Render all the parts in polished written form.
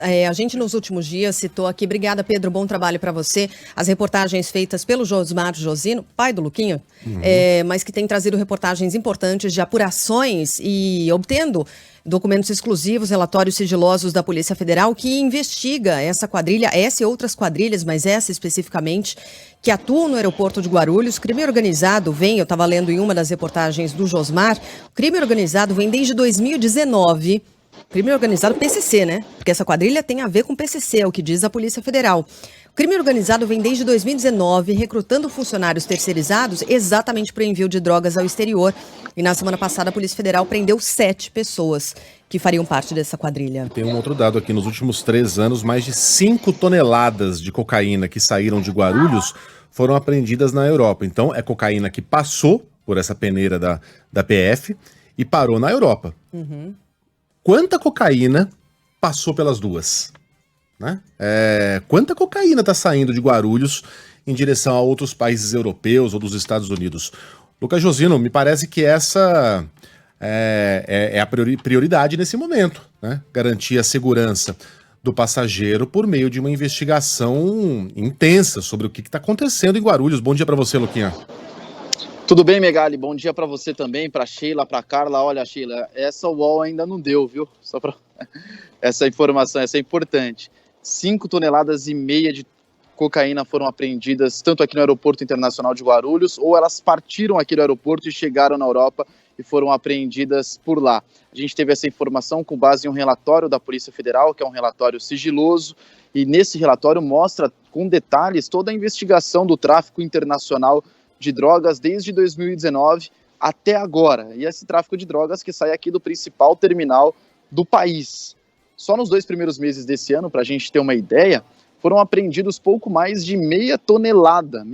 A gente nos últimos dias citou aqui, obrigada Pedro, bom trabalho para você, as reportagens feitas pelo Josmar Josino, pai do Luquinha, mas que tem trazido reportagens importantes de apurações e obtendo documentos exclusivos, relatórios sigilosos da Polícia Federal que investiga essa quadrilha, essa e outras quadrilhas, mas essa especificamente, que atuam no aeroporto de Guarulhos. Crime organizado vem, eu estava lendo em uma das reportagens do Josmar, o crime organizado vem desde 2019. Crime organizado PCC, né? Porque essa quadrilha tem a ver com PCC, é o que diz a Polícia Federal. O crime organizado vem desde 2019, recrutando funcionários terceirizados exatamente para o envio de drogas ao exterior. E na semana passada a Polícia Federal prendeu 7 pessoas que fariam parte dessa quadrilha. Tem um outro dado aqui, nos últimos 3 anos, mais de 5 toneladas de cocaína que saíram de Guarulhos foram apreendidas na Europa. Então é cocaína que passou por essa peneira da PF e parou na Europa. Quanta cocaína passou pelas duas? Né? Quanta cocaína está saindo de Guarulhos em direção a outros países europeus ou dos Estados Unidos? Lucas Josino, me parece que essa é a prioridade nesse momento, né? Garantir a segurança do passageiro por meio de uma investigação intensa sobre o que está acontecendo em Guarulhos. Bom dia para você, Luquinha. Tudo bem, Megali? Bom dia para você também, para Sheila, para Carla. Olha, Sheila, essa UOL ainda não deu, viu? Só para essa informação, essa é importante. 5,5 toneladas de cocaína foram apreendidas tanto aqui no Aeroporto Internacional de Guarulhos, ou elas partiram aqui do aeroporto e chegaram na Europa e foram apreendidas por lá. A gente teve essa informação com base em um relatório da Polícia Federal, que é um relatório sigiloso, e nesse relatório mostra com detalhes toda a investigação do tráfico internacional de drogas desde 2019 até agora. E esse tráfico de drogas que sai aqui do principal terminal do país. Só nos 2 primeiros meses desse ano, para a gente ter uma ideia, foram apreendidos pouco mais de meia tonelada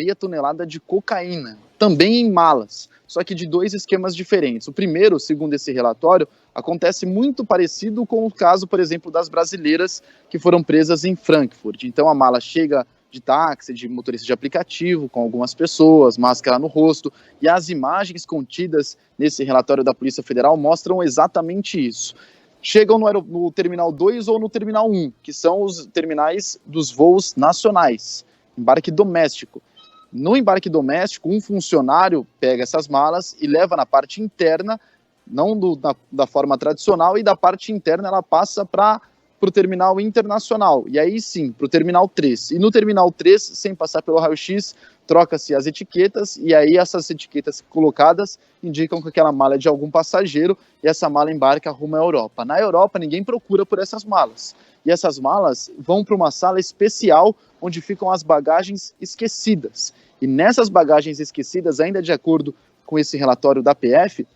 de cocaína, também em malas, só que de 2 esquemas diferentes. O primeiro, segundo esse relatório, acontece muito parecido com o caso, por exemplo, das brasileiras que foram presas em Frankfurt. Então a mala chega de táxi, de motorista de aplicativo, com algumas pessoas, máscara no rosto, e as imagens contidas nesse relatório da Polícia Federal mostram exatamente isso. Chegam no Terminal 2 ou no Terminal 1, que são os terminais dos voos nacionais, embarque doméstico. No embarque doméstico, um funcionário pega essas malas e leva na parte interna, não da forma tradicional, e da parte interna ela passa para o terminal internacional, e aí sim, para o terminal 3. E no terminal 3, sem passar pelo raio-x, troca-se as etiquetas, e aí essas etiquetas colocadas indicam que aquela mala é de algum passageiro, e essa mala embarca rumo à Europa. Na Europa, ninguém procura por essas malas, e essas malas vão para uma sala especial, onde ficam as bagagens esquecidas. E nessas bagagens esquecidas, ainda de acordo com esse relatório da PF,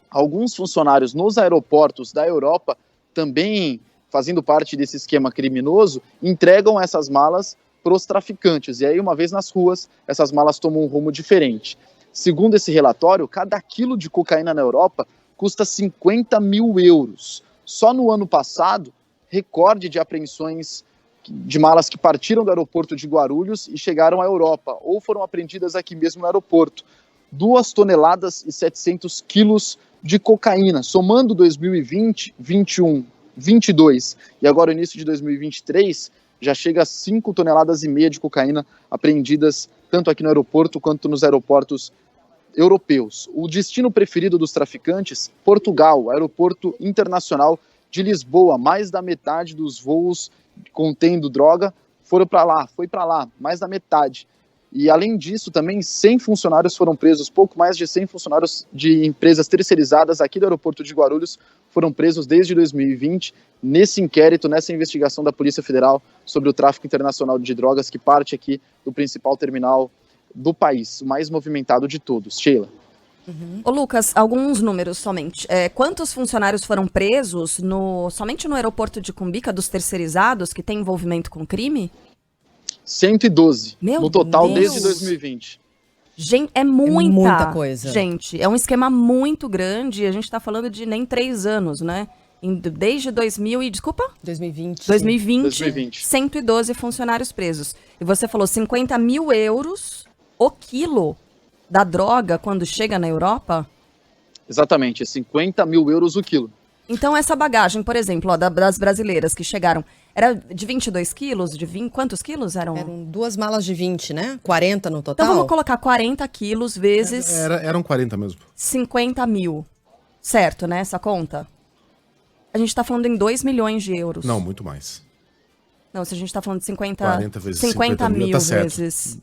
alguns funcionários nos aeroportos da Europa, também fazendo parte desse esquema criminoso, entregam essas malas para os traficantes. E aí, uma vez nas ruas, essas malas tomam um rumo diferente. Segundo esse relatório, cada quilo de cocaína na Europa custa 50 mil euros. Só no ano passado, recorde de apreensões de malas que partiram do aeroporto de Guarulhos e chegaram à Europa, ou foram apreendidas aqui mesmo no aeroporto. 2 toneladas e 700 quilos de cocaína, somando 2020, 21, 22 e agora o início de 2023, já chega a 5,5 toneladas de cocaína apreendidas tanto aqui no aeroporto quanto nos aeroportos europeus. O destino preferido dos traficantes, Portugal, aeroporto internacional de Lisboa. Mais da metade dos voos contendo droga foi para lá, mais da metade. E além disso, também 100 funcionários foram presos, pouco mais de 100 funcionários de empresas terceirizadas aqui do aeroporto de Guarulhos foram presos desde 2020, nesse inquérito, nessa investigação da Polícia Federal sobre o tráfico internacional de drogas que parte aqui do principal terminal do país, o mais movimentado de todos. Sheila. Ô Lucas, alguns números somente. Quantos funcionários foram presos somente no aeroporto de Cumbica, dos terceirizados, que tem envolvimento com crime? 112, no total, Deus. desde 2020. Gente, é muita coisa. Gente, é um esquema muito grande, a gente tá falando de nem 3 anos, né? Desde 2020. 2020, 112 funcionários presos. E você falou 50 mil euros o quilo da droga quando chega na Europa? Exatamente, 50 mil euros o quilo. Então essa bagagem, por exemplo, das brasileiras que chegaram, Era de 22 quilos? De 20, quantos quilos eram? Eram 2 malas de 20, né? 40 no total. Então vamos colocar 40 quilos vezes Eram 40 mesmo. 50 mil. Certo, né? Essa conta? A gente tá falando em 2 milhões de euros. Não, muito mais. Não, se a gente tá falando de 40 vezes 50 mil tá certo. vezes...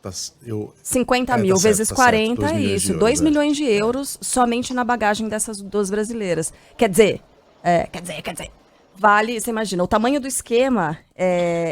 Tá, 50 mil tá vezes certo, 40 2 é milhões de isso. euros, 2 é. milhões de euros somente na bagagem dessas duas brasileiras. Quer dizer, vale, você imagina, o tamanho do esquema,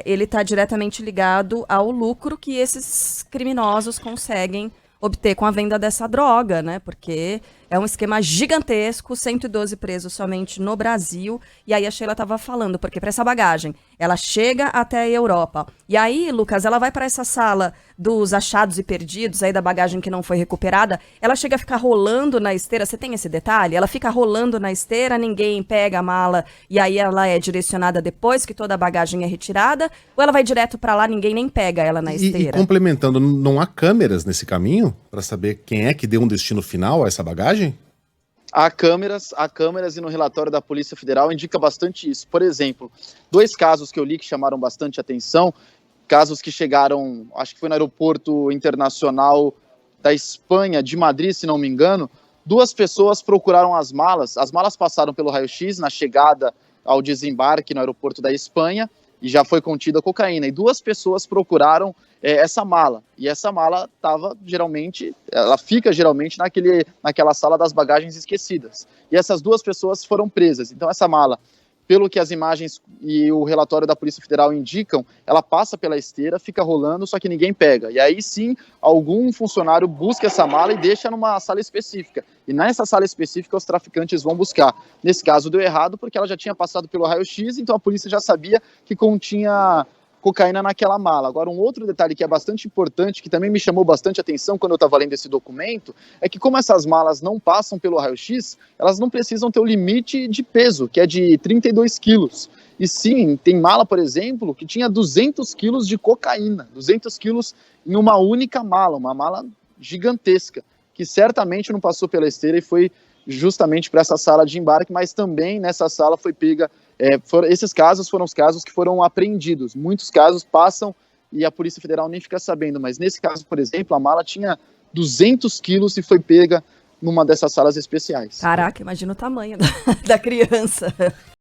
ele está diretamente ligado ao lucro que esses criminosos conseguem obter com a venda dessa droga, né? Porque é um esquema gigantesco, 112 presos somente no Brasil. E aí a Sheila estava falando, porque para essa bagagem, ela chega até a Europa. E aí, Lucas, ela vai para essa sala dos achados e perdidos, aí da bagagem que não foi recuperada, ela chega a ficar rolando na esteira. Você tem esse detalhe? Ela fica rolando na esteira, ninguém pega a mala e aí ela é direcionada depois que toda a bagagem é retirada? Ou ela vai direto para lá, ninguém nem pega ela na esteira? E complementando, não há câmeras nesse caminho para saber quem é que deu um destino final a essa bagagem? Há câmeras e no relatório da Polícia Federal indica bastante isso. Por exemplo, 2 casos que eu li que chamaram bastante atenção, casos que chegaram, acho que foi no aeroporto internacional da Espanha, de Madrid, se não me engano, 2 pessoas procuraram as malas passaram pelo raio-x na chegada ao desembarque no aeroporto da Espanha e já foi contida cocaína, e 2 pessoas procuraram essa mala, e essa mala fica geralmente naquela sala das bagagens esquecidas, e essas 2 pessoas foram presas. Então essa mala, pelo que as imagens e o relatório da Polícia Federal indicam, ela passa pela esteira, fica rolando, só que ninguém pega. E aí sim, algum funcionário busca essa mala e deixa numa sala específica. E nessa sala específica os traficantes vão buscar. Nesse caso deu errado porque ela já tinha passado pelo raio-x, então a polícia já sabia que continha cocaína naquela mala. Agora, um outro detalhe que é bastante importante, que também me chamou bastante atenção quando eu estava lendo esse documento, é que como essas malas não passam pelo raio-x, elas não precisam ter o limite de peso, que é de 32 quilos. E sim, tem mala, por exemplo, que tinha 200 quilos de cocaína, 200 quilos em uma única mala, uma mala gigantesca, que certamente não passou pela esteira e foi justamente para essa sala de embarque, mas também nessa sala foi pega. Esses casos foram os casos que foram apreendidos. Muitos casos passam e a Polícia Federal nem fica sabendo, mas nesse caso, por exemplo, a mala tinha 200 quilos e foi pega numa dessas salas especiais. Caraca, imagina o tamanho da criança.